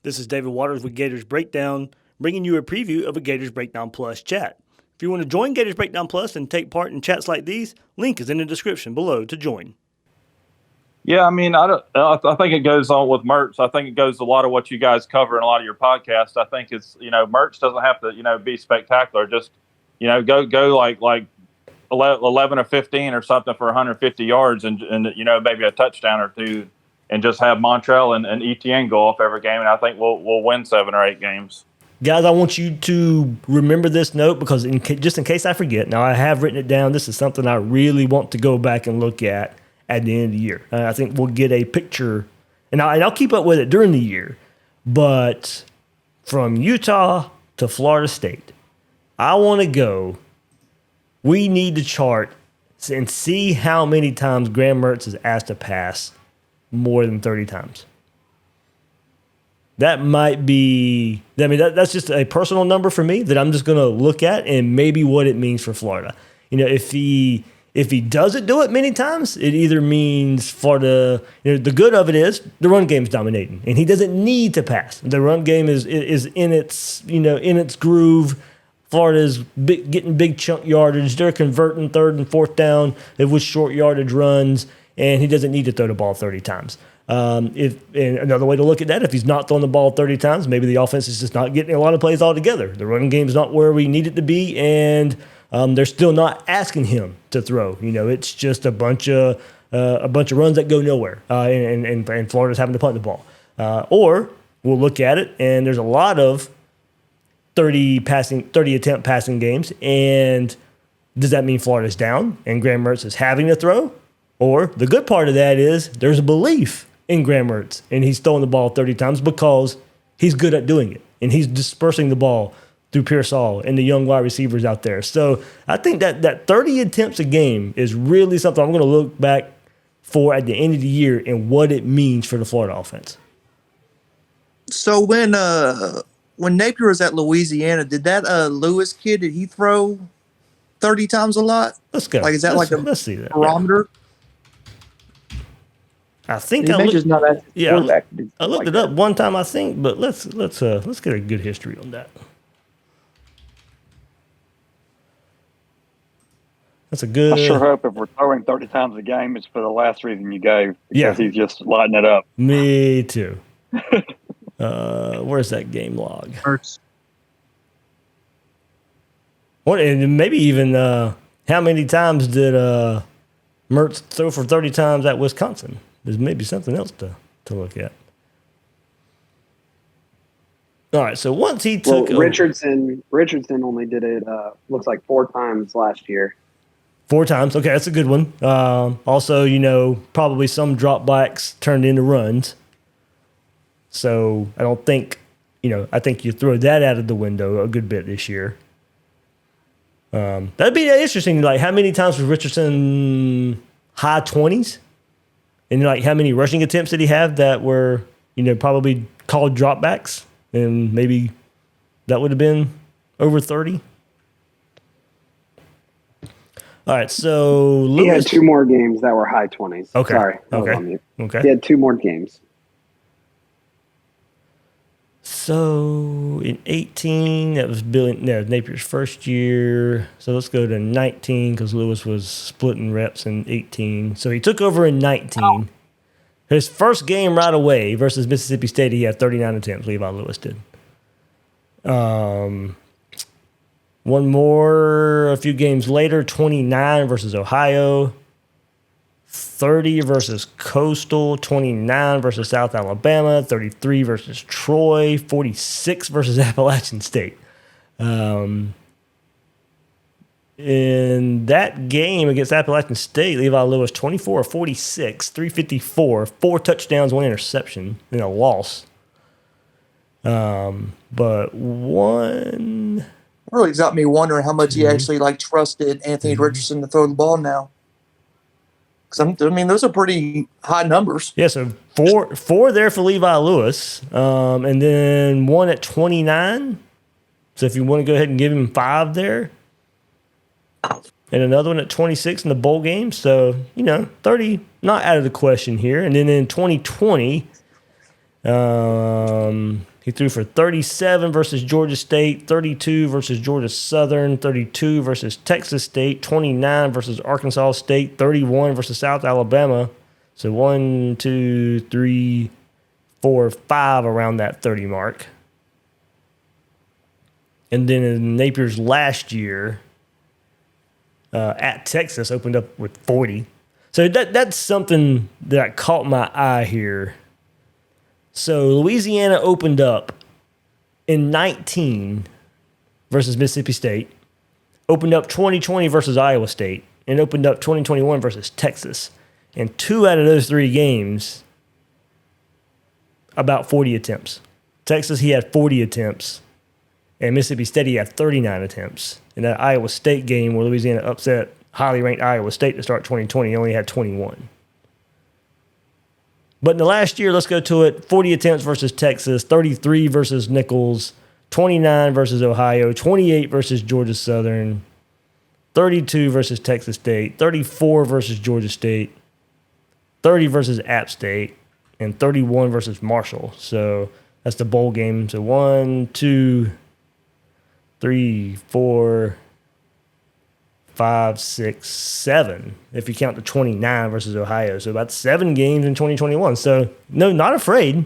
This is David Waters with Gators Breakdown, bringing you a preview of a Gators Breakdown Plus chat. If you want to join Gators Breakdown Plus and take part in chats like these, link is in the description below to join. Yeah, I mean, I think it goes on with Mertz. I think it goes a lot of what you guys cover in a lot of your podcasts. I think it's, Mertz doesn't have to, be spectacular. Just, go like 11 or 15 or something for 150 yards and maybe a touchdown or two, and just have Montrell and Etienne go off every game, and I think we'll win 7 or 8 games. Guys, I want you to remember this note because just in case I forget, now I have written it down. This is something I really want to go back and look at the end of the year. I think we'll get a picture, and I'll keep up with it during the year. But from Utah to Florida State, I want to go. We need to chart and see how many times Graham Mertz is asked to pass more than 30 times. That might be, that's just a personal number for me that I'm just going to look at and maybe what it means for Florida. If he doesn't do it many times, it either means Florida, the good of it is the run game's dominating and he doesn't need to pass. The run game is in its, in its groove. Florida's getting big chunk yardage. They're converting 3rd and 4th down with short yardage runs, and he doesn't need to throw the ball 30 times. And another way to look at that, if he's not throwing the ball 30 times, maybe the offense is just not getting a lot of plays altogether. The running game's not where we need it to be, and they're still not asking him to throw. It's just a bunch of runs that go nowhere, and Florida's having to punt the ball. Or we'll look at it, and there's a lot of 30 attempt passing games, and does that mean Florida's down and Graham Mertz is having to throw? Or the good part of that is there's a belief in Graham Mertz, and he's throwing the ball 30 times because he's good at doing it, and he's dispersing the ball through Pearsall and the young wide receivers out there. So I think that 30 attempts a game is really something I'm going to look back for at the end of the year and what it means for the Florida offense. So when Napier was at Louisiana, did that Lewis kid, did he throw 30 times a lot? Let's go. Like, is that let's see that barometer? Yeah. I think I looked it up one time, I think, but let's get a good history on that. That's a good. I sure hope if we're throwing 30 times a game, it's for the last reason you gave. Because he's just lighting it up. Me too. Where's that game log? Hurts. What, and maybe even how many times did Mertz throw for 30 times at Wisconsin? There's maybe something else to look at. All right, so once he took Richardson only did it looks like 4 times last year. 4 times. Okay, that's a good one. Also, probably some dropbacks turned into runs. So I don't think, I think you throw that out of the window a good bit this year. That'd be interesting. Like, how many times was Richardson high 20s? And like, how many rushing attempts did he have that were, probably called dropbacks? And maybe that would have been over 30. All right, so Lewis, he had 2 more games that were high 20s. Okay. Sorry. Okay. He had 2 more games. So in 18, that was Napier's first year. So let's go to 19 because Lewis was splitting reps in 18. So he took over in 19. His first game right away versus Mississippi State, he had 39 attempts. Levi Lewis did. One more a few games later, 29 versus Ohio. 30 versus Coastal, 29 versus South Alabama, 33 versus Troy, 46 versus Appalachian State. In that game against Appalachian State, Levi Lewis, 24 of 46, 354, 4 touchdowns, 1 interception, and a loss. But one Really got me wondering how much he actually trusted Anthony Richardson to throw the ball now. Because those are pretty high numbers. Yeah, so four there for Levi Lewis, and then 1 at 29. So if you want to go ahead and give him 5 there, and another one at 26 in the bowl game. So 30 not out of the question here. And then in 2020, He threw for 37 versus Georgia State, 32 versus Georgia Southern, 32 versus Texas State, 29 versus Arkansas State, 31 versus South Alabama. So 1, 2, 3, 4, 5 around that 30 mark. And then in Napier's last year, at Texas, opened up with 40. So that's something that caught my eye here. So Louisiana opened up in 19 versus Mississippi State, opened up 2020 versus Iowa State, and opened up 2021 versus Texas. And 2 out of those 3 games, about 40 attempts. Texas, he had 40 attempts, and Mississippi State, he had 39 attempts. In that Iowa State game where Louisiana upset highly ranked Iowa State to start 2020, he only had 21. But in the last year, let's go to it, 40 attempts versus Texas, 33 versus Nichols, 29 versus Ohio, 28 versus Georgia Southern, 32 versus Texas State, 34 versus Georgia State, 30 versus App State, and 31 versus Marshall. So that's the bowl game. So 1, 2, 3, 4, 5, 6, 7, if you count the 29 versus Ohio. So about 7 games in 2021. So, no, not afraid.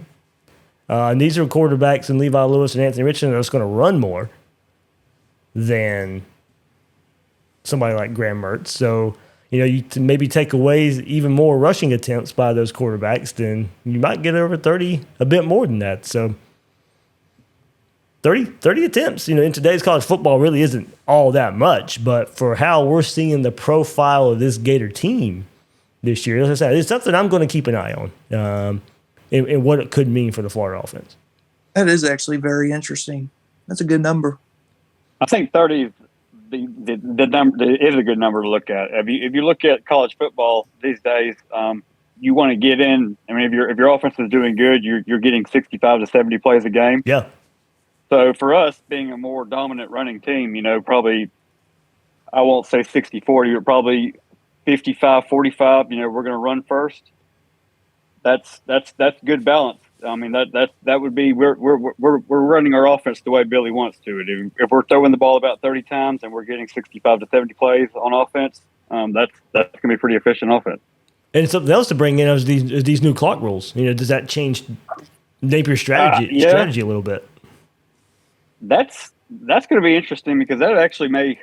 And these are quarterbacks in Levi Lewis and Anthony Richardson that's going to run more than somebody like Graham Mertz. So, you maybe take away even more rushing attempts by those quarterbacks, then you might get over 30, a bit more than that. So, 30 attempts, in today's college football really isn't all that much, but for how we're seeing the profile of this Gator team this year, as I said, it's something I'm going to keep an eye on and what it could mean for the Florida offense. That is actually very interesting. That's a good number. I think 30 is the number is a good number to look at. If you look at college football these days, you want to get in. I mean, if your offense is doing good, you're getting 65 to 70 plays a game. Yeah. So for us, being a more dominant running team, probably, I won't say 60-40, but probably 55-45, we're going to run first. That's good balance. I mean, that would be, we're running our offense the way Billy wants to. If we're throwing the ball about 30 times and we're getting 65 to 70 plays on offense, that's going to be pretty efficient offense. And something else to bring in is these new clock rules. Does that change Napier's strategy a little bit? That's going to be interesting because that actually may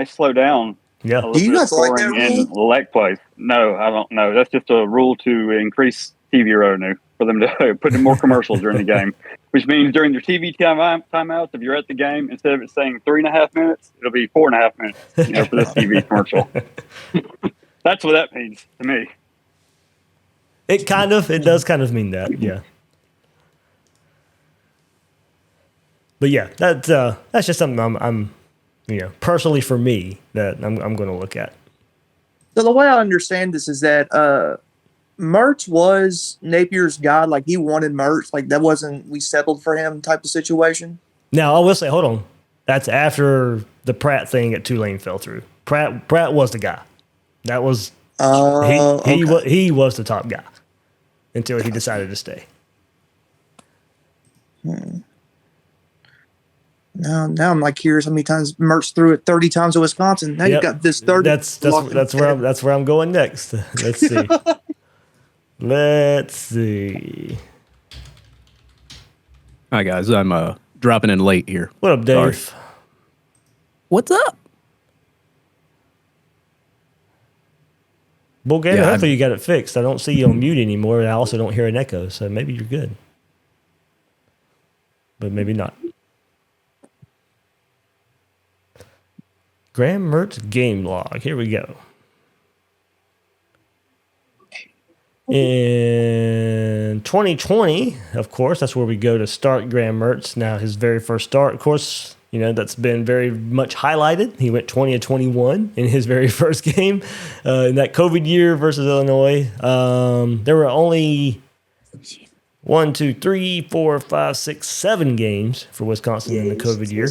slow down. Yeah. Do you guys like that rule? Leg plays? No, I don't know. That's just a rule to increase TV revenue for them to put in more commercials during the game, which means during your TV timeouts, if you're at the game, instead of it saying 3.5 minutes, it'll be 4.5 minutes. For this TV commercial. That's what that means to me. It does kind of mean that. Yeah. But yeah, that's just something I'm personally for me that I'm going to look at. So the way I understand this is that Mertz was Napier's guy. Like he wanted Mertz. Like that wasn't we settled for him type of situation. Now I will say, hold on, that's after the Pratt thing at Tulane fell through. Pratt was the guy. That was he was the top guy until he decided to stay. Now I'm like curious how many times Mertz threw it 30 times at Wisconsin. Now you got this 30. That's where I'm going next. Let's see. Let's see. Hi guys, I'm dropping in late here. What up, Dave? Sorry. What's up? Bull Gator, hopefully you got it fixed. I don't see you on mute anymore, and I also don't hear an echo, so maybe you're good. But maybe not. Graham Mertz game log. Here we go. In 2020, of course, that's where we go to start Graham Mertz. Now, his very first start, of course, that's been very much highlighted. He went 20-21 in his very first game in that COVID year versus Illinois. There were only 1, 2, 3, 4, 5, 6, 7 games for Wisconsin in the COVID year.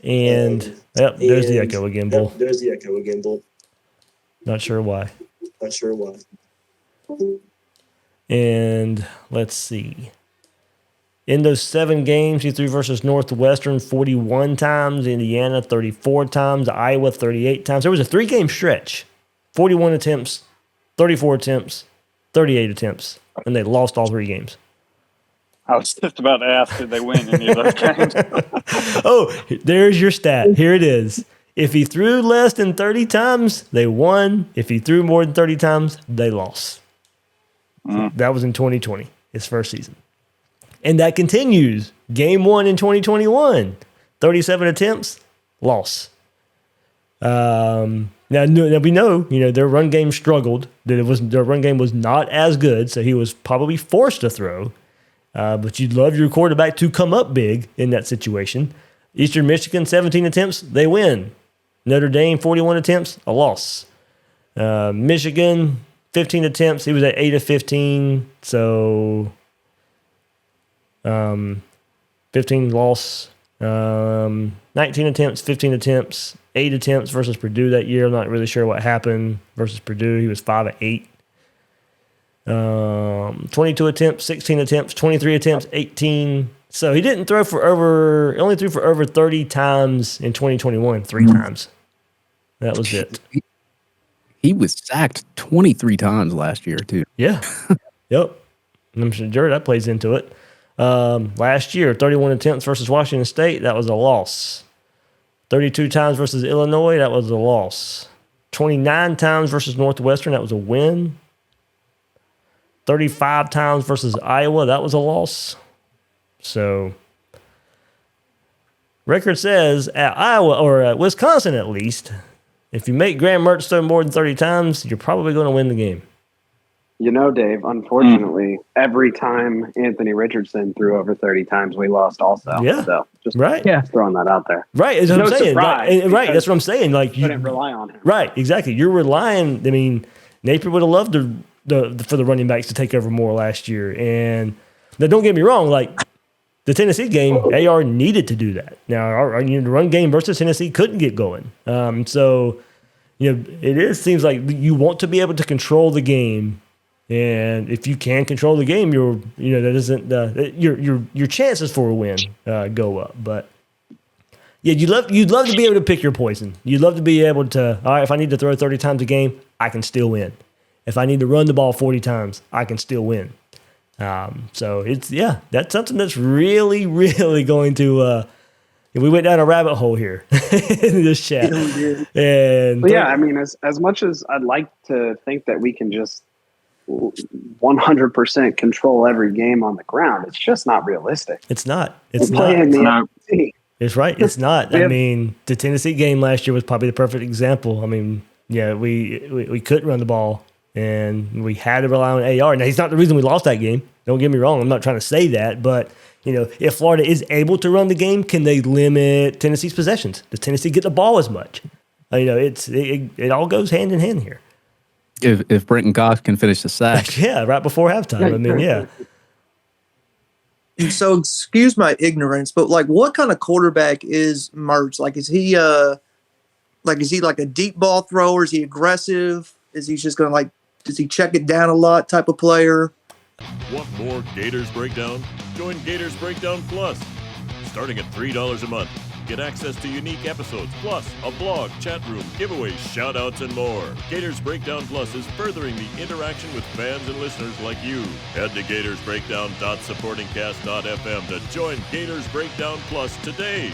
And there's the echo again, Bull. Not sure why. And let's see. In those 7 games, he threw versus Northwestern 41 times, Indiana 34 times, Iowa 38 times. There was a 3-game stretch, 41 attempts, 34 attempts, 38 attempts, and they lost all 3 games. I was just about to ask, did they win any of those games? Oh, there's your stat. Here it is. If he threw less than 30 times, they won. If he threw more than 30 times, they lost. That was in 2020, his first season. And that continues. Game 1 in 2021, 37 attempts, loss. Now we know, their run game struggled. Their run game was not as good, so he was probably forced to throw. But you'd love your quarterback to come up big in that situation. Eastern Michigan, 17 attempts, they win. Notre Dame, 41 attempts, a loss. Michigan, 15 attempts, he was at 8 of 15, so 15 loss. 19 attempts, 15 attempts, 8 attempts versus Purdue that year. I'm not really sure what happened versus Purdue. He was 5 of 8. 22 attempts, 16 attempts, 23 attempts, 18. So he didn't throw for only threw for over 30 times in 2021, 3 times. That was it. He was sacked 23 times last year, too. Yeah. Yep. I'm sure that plays into it. Last year, 31 attempts versus Washington State, that was a loss. 32 times versus Illinois, that was a loss. 29 times versus Northwestern, that was a win. 35 times versus Iowa, that was a loss. So, record says at Iowa, or at Wisconsin at least, if you make Graham Mertz throw more than 30 times, you're probably going to win the game. You know, Dave, unfortunately, every time Anthony Richardson threw over 30 times, we lost also. Yeah. So just Right. throwing that out there. Right, that's what I'm saying. surprise, Right, that's what I'm saying. Like You couldn't rely on him. Right, exactly. You're relying. I mean, Napier would have loved for the running backs to take over more last year. And now, don't get me wrong. Like the Tennessee game, AR needed to do that. Now, our run game versus Tennessee couldn't get going. So seems like you want to be able to control the game. And if you can control the game, your chances for a win go up. But yeah, you'd love to be able to pick your poison. You'd love to be able to, all right, if I need to throw 30 times a game, I can still win. If I need to run the ball 40 times, I can still win. So that's something that's really, really going to. We went down a rabbit hole here in this chat. And I mean, as much as I'd like to think that we can just 100% control every game on the ground, it's just not realistic. It's not. It's not. It's right. It's not. I mean, the Tennessee game last year was probably the perfect example. I mean, we couldn't run the ball, and we had to rely on AR. Now, he's not the reason we lost that game. Don't get me wrong. I'm not trying to say that, but if Florida is able to run the game, can they limit Tennessee's possessions? Does Tennessee get the ball as much? It all goes hand in hand here. If Brenton Cox can finish the sack. Yeah, right before halftime. I mean, yeah. So excuse my ignorance, but what kind of quarterback is Mertz? Is he like a deep ball thrower? Is he aggressive? Is he just going does he check it down a lot type of player? Want more Gators Breakdown? Join Gators Breakdown Plus. Starting at $3 a month. Get access to unique episodes, plus a blog, chat room, giveaways, shout-outs, and more. Gators Breakdown Plus is furthering the interaction with fans and listeners like you. Head to gatorsbreakdown.supportingcast.fm to join Gators Breakdown Plus today.